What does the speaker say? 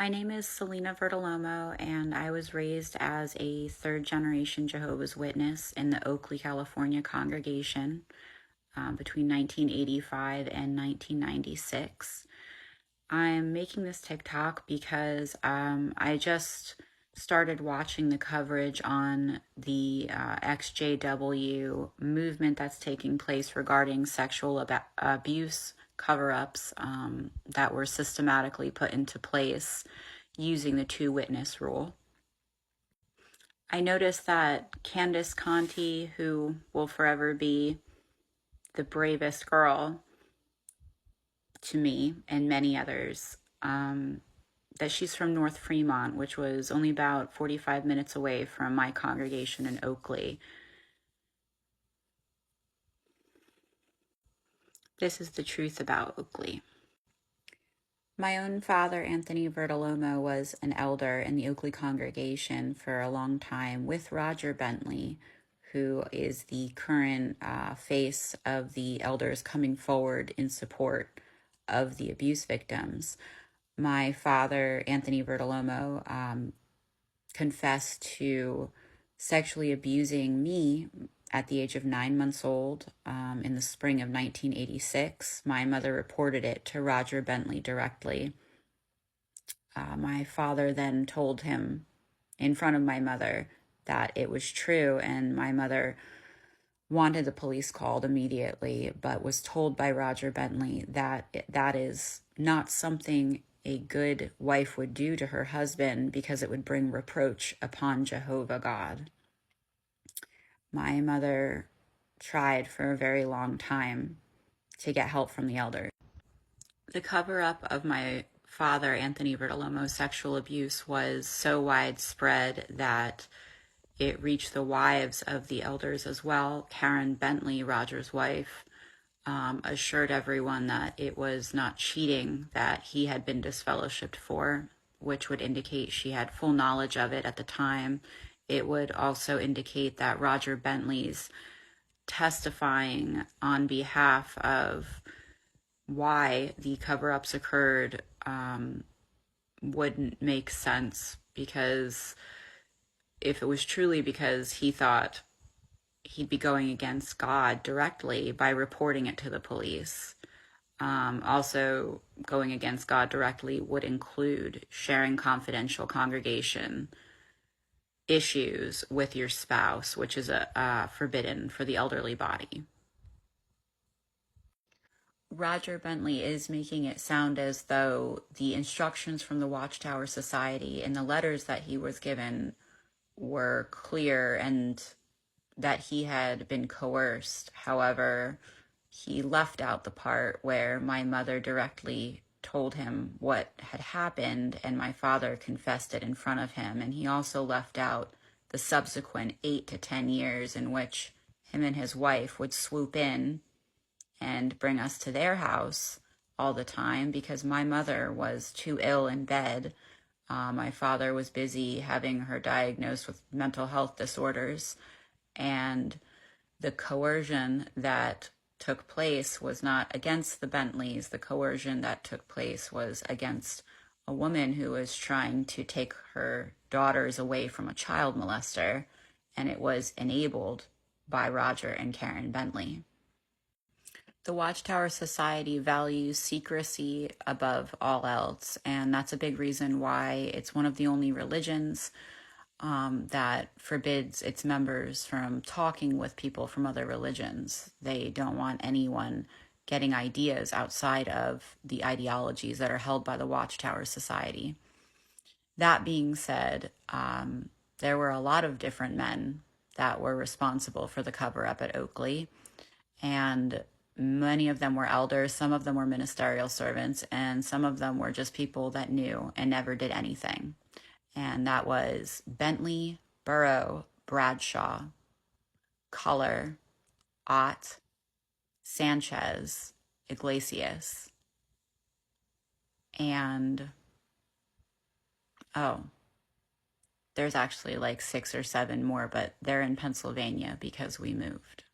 My name is Selena Vertolomo, and I was raised as a third-generation Jehovah's Witness in the Oakley, California congregation between 1985 and 1996. I'm making this TikTok because I just started watching the coverage on the XJW movement that's taking place regarding sexual abuse cover-ups that were systematically put into place using the two-witness rule. I noticed that Candace Conti, who will forever be the bravest girl to me and many others, that she's from North Fremont, which was only about 45 minutes away from my congregation in Oakley. This is the truth about Oakley. My own father, Anthony Vertolomo, was an elder in the Oakley congregation for a long time with Roger Bentley, who is the current face of the elders coming forward in support of the abuse victims. My father, Anthony Vertolomo, confessed to sexually abusing me at the age of 9 months old in the spring of 1986. My mother reported it to Roger Bentley directly. My father then told him in front of my mother that it was true, and my mother wanted the police called immediately, but was told by Roger Bentley that that is not something a good wife would do to her husband because it would bring reproach upon Jehovah God. My mother tried for a very long time to get help from the elders. The cover-up of my father, Anthony Vertolomo's sexual abuse was so widespread that it reached the wives of the elders as well. Karen Bentley, Roger's wife, assured everyone that it was not cheating that he had been disfellowshipped for, which would indicate she had full knowledge of it at the time. It would also indicate that Roger Bentley's testifying on behalf of why the cover-ups occurred wouldn't make sense, because if it was truly because he thought he'd be going against God directly by reporting it to the police. Also, going against God directly would include sharing confidential congregation issues with your spouse, which is forbidden for the elderly body. Roger Bentley is making it sound as though the instructions from the Watchtower Society and the letters that he was given were clear and that he had been coerced. However, he left out the part where my mother directly told him what had happened and my father confessed it in front of him. And he also left out the subsequent 8 to 10 years in which him and his wife would swoop in and bring us to their house all the time because my mother was too ill in bed. My father was busy having her diagnosed with mental health disorders, and the coercion that took place was not against the Bentleys. The coercion that took place was against a woman who was trying to take her daughters away from a child molester, and it was enabled by Roger and Karen Bentley. The Watchtower Society values secrecy above all else, and that's a big reason why it's one of the only religions that forbids its members from talking with people from other religions. They don't want anyone getting ideas outside of the ideologies that are held by the Watchtower Society. That being said, there were a lot of different men that were responsible for the cover-up at Oakley, and many of them were elders, some of them were ministerial servants, and some of them were just people that knew and never did anything. And that was Bentley, Burrow, Bradshaw, Culler, Ott, Sanchez, Iglesias, and there's actually like 6 or 7 more, but they're in Pennsylvania because we moved.